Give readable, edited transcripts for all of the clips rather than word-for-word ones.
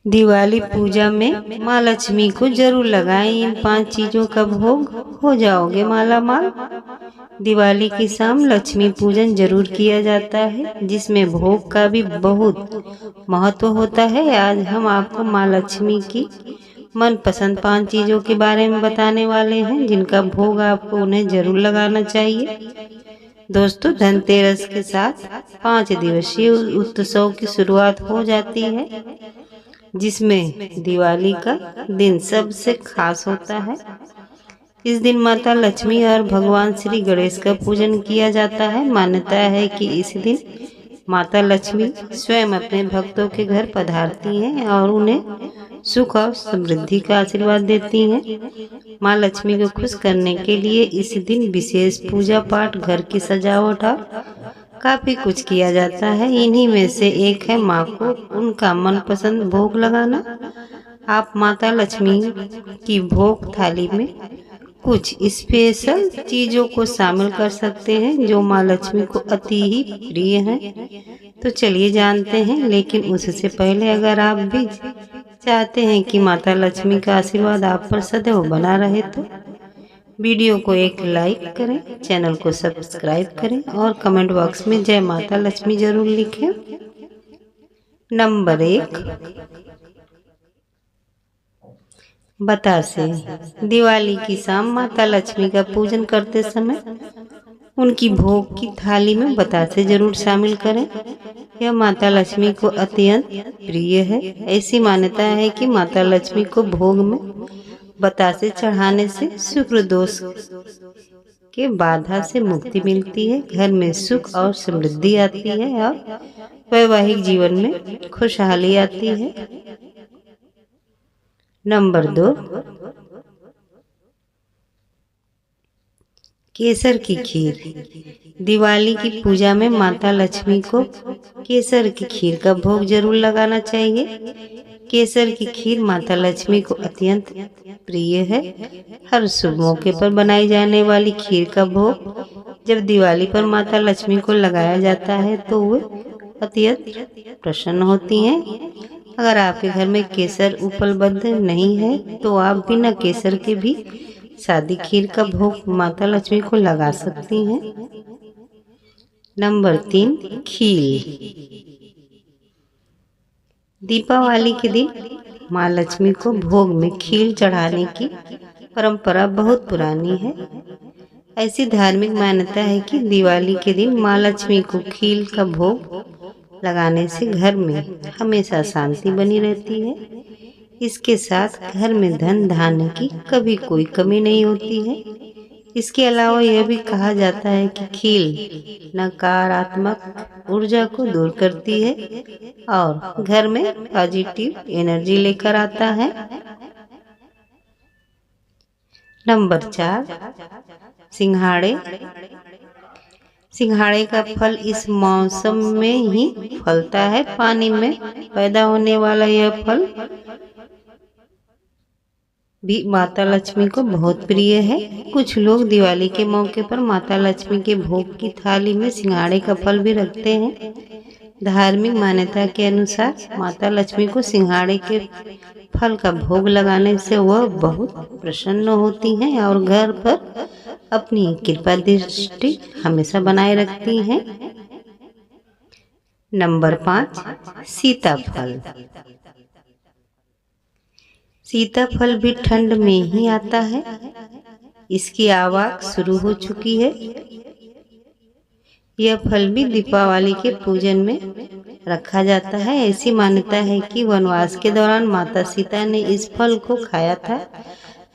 दिवाली पूजा में माँ लक्ष्मी को जरूर लगाएं। इन 5 चीजों का भोग हो जाओगे माला माल। दिवाली की शाम लक्ष्मी पूजन जरूर किया जाता है, जिसमें भोग का भी बहुत महत्व होता है। आज हम आपको माँ लक्ष्मी की मनपसंद 5 चीजों के बारे में बताने वाले हैं, जिनका भोग आपको उन्हें जरूर लगाना चाहिए। दोस्तों, धनतेरस के साथ 5 दिवसीय उत्सव की शुरुआत हो जाती है, जिसमें दिवाली का दिन सबसे खास होता है। इस दिन माता लक्ष्मी और भगवान श्री गणेश का पूजन किया जाता है। मान्यता है कि इस दिन माता लक्ष्मी स्वयं अपने भक्तों के घर पधारती हैं और उन्हें सुख और समृद्धि का आशीर्वाद देती हैं। माँ लक्ष्मी को खुश करने के लिए इस दिन विशेष पूजा पाठ, घर की सजावट और काफी कुछ किया जाता है। इन्हीं में से एक है माँ को उनका मनपसंद भोग लगाना। आप माता लक्ष्मी की भोग थाली में कुछ स्पेशल चीजों को शामिल कर सकते हैं जो माँ लक्ष्मी को अति ही प्रिय हैं। तो चलिए जानते हैं, लेकिन उससे पहले अगर आप भी चाहते हैं कि माता लक्ष्मी का आशीर्वाद आप पर सदैव बना रहे तो वीडियो को एक लाइक करें, चैनल को सब्सक्राइब करें और कमेंट बॉक्स में जय माता लक्ष्मी जरूर लिखें। नंबर 1, बतासे। दिवाली की शाम माता लक्ष्मी का पूजन करते समय उनकी भोग की थाली में बतासे जरूर शामिल करें। यह माता लक्ष्मी को अत्यंत प्रिय है। ऐसी मान्यता है कि माता लक्ष्मी को भोग में बतासे चढ़ाने से शुक्र दोष के बाधा से मुक्ति मिलती है, घर में सुख और समृद्धि आती है और वैवाहिक जीवन में खुशहाली आती है। नंबर 2, केसर की खीर। दिवाली की पूजा में माता लक्ष्मी को केसर की खीर का भोग जरूर लगाना चाहिए। केसर की खीर माता लक्ष्मी को अत्यंत प्रिय है। हर शुभ मौके पर बनाई जाने वाली खीर का भोग जब दिवाली पर माता लक्ष्मी को लगाया जाता है तो वे अत्यंत प्रसन्न होती हैं। अगर आपके घर में केसर उपलब्ध नहीं है तो आप बिना केसर के भी सादी खीर का भोग माता लक्ष्मी को लगा सकती हैं। नंबर 3, खीर। दीपावली के दिन माँ लक्ष्मी को भोग में खीर चढ़ाने की परंपरा बहुत पुरानी है। ऐसी धार्मिक मान्यता है कि दिवाली के दिन माँ लक्ष्मी को खीर का भोग लगाने से घर में हमेशा शांति बनी रहती है। इसके साथ घर में धन धान्य की कभी कोई कमी नहीं होती है। इसके अलावा यह भी कहा जाता है कि खीर नकारात्मक ऊर्जा को दूर करती है और घर में पॉजिटिव एनर्जी लेकर आता है। नंबर 4, सिंघाड़े। सिंघाड़े का फल इस मौसम में ही फलता है। पानी में पैदा होने वाला यह फल भी माता लक्ष्मी को बहुत प्रिय है। कुछ लोग दिवाली के मौके पर माता लक्ष्मी के भोग की थाली में सिंघाड़े का फल भी रखते हैं। धार्मिक मान्यता के अनुसार माता लक्ष्मी को सिंघाड़े के फल का भोग लगाने से वह बहुत प्रसन्न होती हैं और घर पर अपनी कृपा दृष्टि हमेशा बनाए रखती हैं। नंबर 5, सीताफल। सीताफल भी ठंड में ही आता है। इसकी आवाक शुरू हो चुकी है। यह फल भी दीपावली के पूजन में रखा जाता है। ऐसी मान्यता है कि वनवास के दौरान माता सीता ने इस फल को खाया था,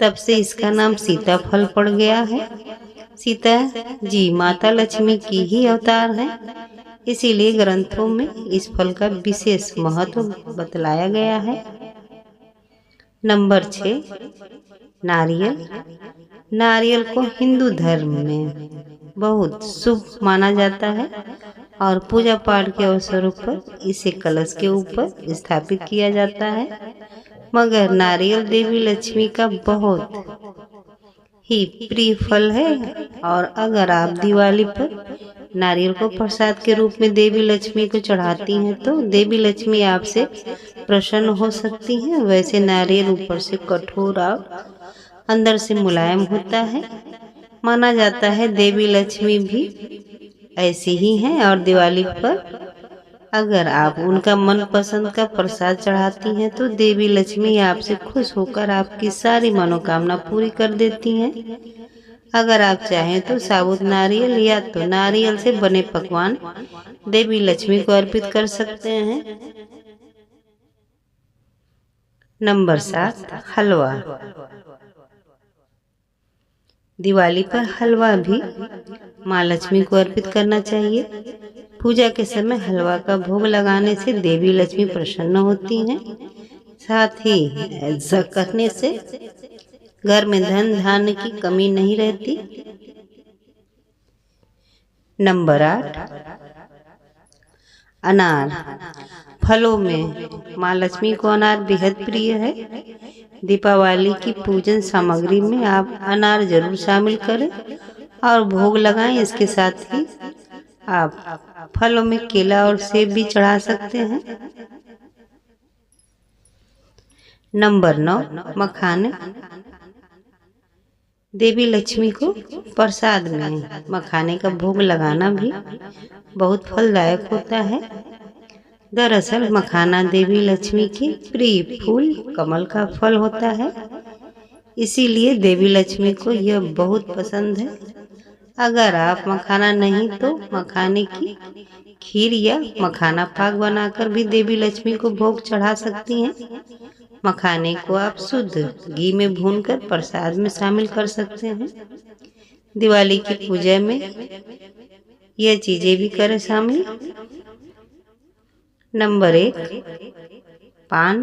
तब से इसका नाम सीताफल पड़ गया है। सीता जी माता लक्ष्मी की ही अवतार हैं, इसीलिए ग्रंथों में इस फल का विशेष महत्व बतलाया गया है। नंबर 6, नारियल। नारियल को हिंदू धर्म में बहुत शुभ माना जाता है और पूजा पाठ के अवसरों पर इसे कलश के ऊपर स्थापित किया जाता है। मगर नारियल देवी लक्ष्मी का बहुत ही प्रिय फल है और अगर आप दिवाली पर नारियल को प्रसाद के रूप में देवी लक्ष्मी को चढ़ाती हैं तो देवी लक्ष्मी आपसे प्रसन्न हो सकती हैं। वैसे नारियल ऊपर से कठोर और अंदर से मुलायम होता है। माना जाता है देवी लक्ष्मी भी ऐसी ही हैं और दिवाली पर अगर आप उनका मनपसंद का प्रसाद चढ़ाती हैं तो देवी लक्ष्मी आपसे खुश होकर आपकी सारी मनोकामना पूरी कर देती हैं। अगर आप चाहें तो साबुत नारियल या तो नारियल से बने पकवान देवी लक्ष्मी को अर्पित कर सकते हैं। नंबर 7, हलवा। दिवाली पर हलवा भी माँ लक्ष्मी को अर्पित करना चाहिए। पूजा के समय हलवा का भोग लगाने से देवी लक्ष्मी प्रसन्न होती हैं। साथ ही ऐसा करने से घर में धन धान्य की कमी नहीं रहती। नंबर 8, अनार। फलों में माँ लक्ष्मी को अनार बेहद प्रिय है। दीपावली की पूजन सामग्री में आप अनार जरूर शामिल करें और भोग लगाएं। इसके साथ ही आप फलों में केला और सेब भी चढ़ा सकते हैं। नंबर 9, मखाने। देवी लक्ष्मी को प्रसाद में मखाने का भोग लगाना भी बहुत फलदायक होता है। दरअसल मखाना देवी लक्ष्मी के प्रिय फूल कमल का फल होता है, इसीलिए देवी लक्ष्मी को यह बहुत पसंद है। अगर आप मखाना नहीं तो मखाने की खीर या मखाना पाक बनाकर भी देवी लक्ष्मी को भोग चढ़ा सकती हैं। मखाने को आप शुद्ध घी में भूनकर प्रसाद में शामिल कर सकते हैं। दिवाली की पूजा में यह चीजें भी करें शामिल। नंबर 1, पान।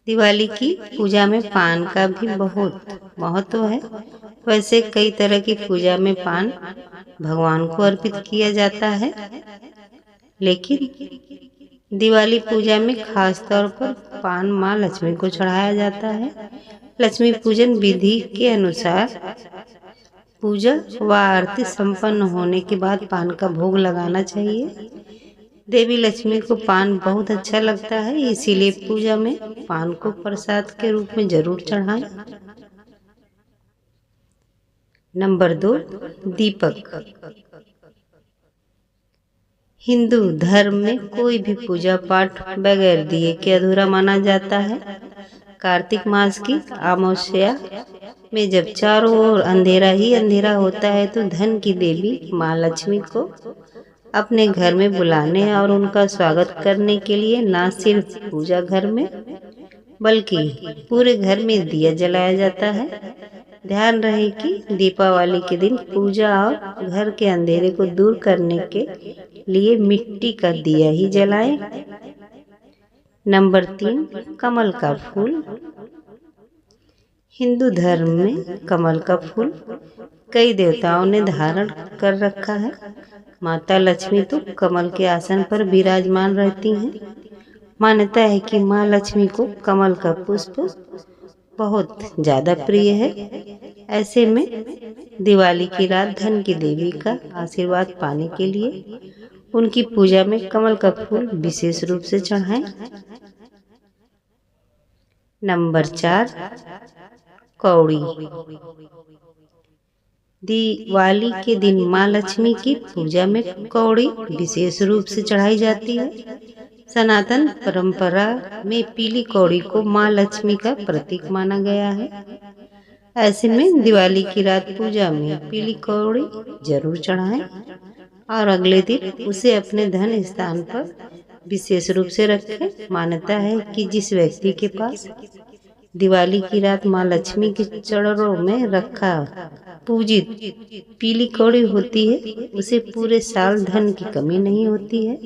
दिवाली की पूजा में पान का भी बहुत महत्व है। वैसे कई तरह की पूजा में पान भगवान को अर्पित किया जाता है, लेकिन दिवाली पूजा में खास तौर पर पान माँ लक्ष्मी को चढ़ाया जाता है। लक्ष्मी पूजन विधि के अनुसार पूजा व आरती संपन्न होने के बाद पान का भोग लगाना चाहिए। देवी लक्ष्मी को पान बहुत अच्छा लगता है, इसीलिए पूजा में पान को प्रसाद के रूप में जरूर चढ़ाएं। नंबर 2, दीपक। हिंदू धर्म में कोई भी पूजा पाठ बगैर दिए के अधूरा माना जाता है। कार्तिक मास की अमावस्या में जब चारों ओर अंधेरा ही अंधेरा होता है तो धन की देवी माँ लक्ष्मी को अपने घर में बुलाने और उनका स्वागत करने के लिए न सिर्फ पूजा घर में बल्कि पूरे घर में दिया जलाया जाता है। ध्यान रहे कि दीपावली के दिन पूजा और घर के अंधेरे को दूर करने के लिए मिट्टी का दिया ही जलाएं। नंबर 3, कमल का फूल। हिंदू धर्म में कमल का फूल कई देवताओं ने धारण कर रखा है। माता लक्ष्मी तो कमल के आसन पर विराजमान रहती हैं। मान्यता है कि माँ लक्ष्मी को कमल का पुष्प बहुत ज्यादा प्रिय है। ऐसे में दिवाली की रात धन की देवी का आशीर्वाद पाने के लिए उनकी पूजा में कमल का फूल विशेष रूप से चढ़ाएं। नंबर 4, कौड़ी। दिवाली के दिन माँ लक्ष्मी की पूजा में कौड़ी विशेष रूप से चढ़ाई जाती है। सनातन परंपरा में पीली कौड़ी को माँ लक्ष्मी का प्रतीक माना गया है। ऐसे में दिवाली की रात पूजा में पीली कौड़ी जरूर चढ़ाएं और अगले दिन उसे अपने धन स्थान पर विशेष रूप से रखें। मान्यता है कि जिस व्यक्ति के पास दिवाली की रात माँ लक्ष्मी के चरणों में रखा पूजित पीली कौड़ी होती है उसे पूरे साल धन की कमी नहीं होती है।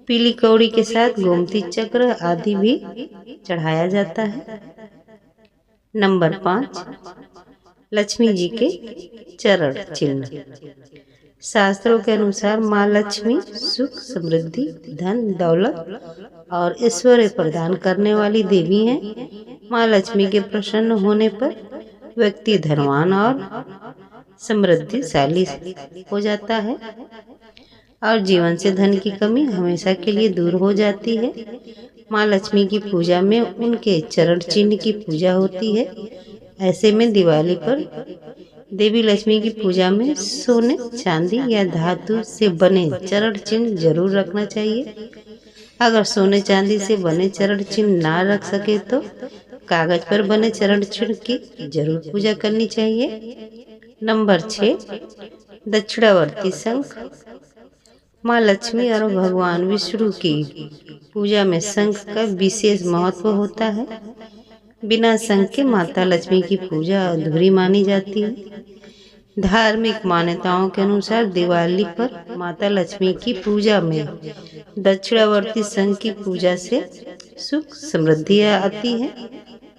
पीली कौड़ी के साथ गोमती चक्र आदि भी चढ़ाया जाता है। नंबर 5, लक्ष्मी जी के चरण चिन्ह। शास्त्रों के अनुसार माँ लक्ष्मी सुख समृद्धि धन दौलत और ऐश्वर्य प्रदान करने वाली देवी हैं। माँ लक्ष्मी के प्रसन्न होने पर व्यक्ति धनवान और समृद्धिशाली हो जाता है और जीवन से धन की कमी हमेशा के लिए दूर हो जाती है। माँ लक्ष्मी की पूजा में उनके चरण चिन्ह की पूजा होती है। ऐसे में दिवाली पर देवी लक्ष्मी की पूजा में सोने, चांदी या धातु से बने चरण चिन्ह जरूर रखना चाहिए। अगर सोने चांदी से बने चरण चिन्ह ना रख सके तो कागज पर बने चरण चिन्ह की जरूर पूजा करनी चाहिए। नंबर 6, दक्षिणावर्ती शंख। माँ लक्ष्मी और भगवान विष्णु की पूजा में शंख का विशेष महत्व होता है। बिना शंख के माता लक्ष्मी की पूजा अधूरी मानी जाती है। धार्मिक मान्यताओं के अनुसार दिवाली पर माता लक्ष्मी की पूजा में दक्षिणावर्ती शंख की पूजा से सुख समृद्धि आती है।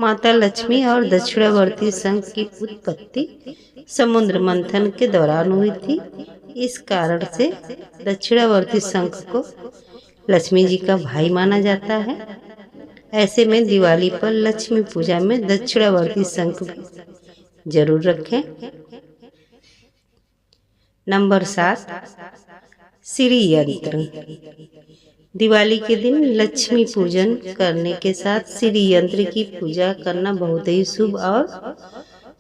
माता लक्ष्मी और दक्षिणावर्ती शंख की उत्पत्ति समुद्र मंथन के दौरान हुई थी। इस कारण से दक्षिणावर्ती शंख को लक्ष्मी जी का भाई माना जाता है। ऐसे में दिवाली पर लक्ष्मी पूजा में दक्षिणावर्ती शंख भी जरूर रखें। नंबर 7, श्री यंत्र। दिवाली के दिन लक्ष्मी पूजन करने के साथ श्री यंत्र की पूजा करना बहुत ही शुभ और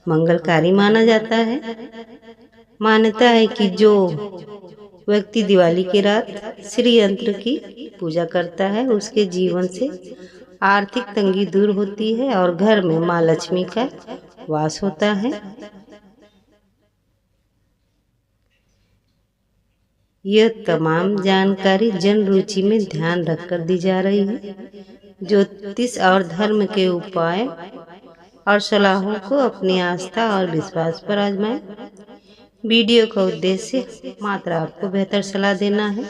मंगलकारी माना जाता है। मान्यता है कि जो व्यक्ति दिवाली की रात श्री यंत्र की पूजा करता है उसके जीवन से आर्थिक तंगी दूर होती है और घर में माँ लक्ष्मी का वास होता है। यह तमाम जानकारी जन रुचि में ध्यान रखकर दी जा रही है। ज्योतिष और धर्म के उपाय और सलाहों को अपनी आस्था और विश्वास पर आजमाएं। वीडियो का उद्देश्य मात्र आपको बेहतर सलाह देना है।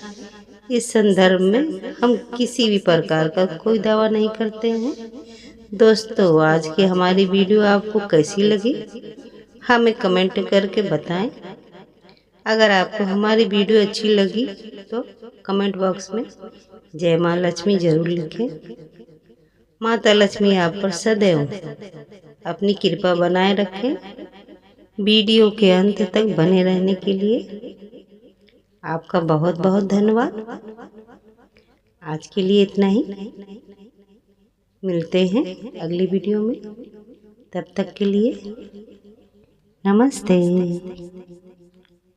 इस संदर्भ में हम किसी भी प्रकार का कोई दावा नहीं करते हैं। दोस्तों, आज की हमारी वीडियो आपको कैसी लगी हमें कमेंट करके बताएं। अगर आपको हमारी वीडियो अच्छी लगी तो कमेंट बॉक्स में जय माँ लक्ष्मी जरूर लिखें। माता लक्ष्मी आप पर सदैव अपनी कृपा बनाए रखें। वीडियो के अंत तक बने रहने के लिए आपका बहुत बहुत धन्यवाद। आज के लिए इतना ही। मिलते हैं अगली वीडियो में। तब तक के लिए नमस्ते।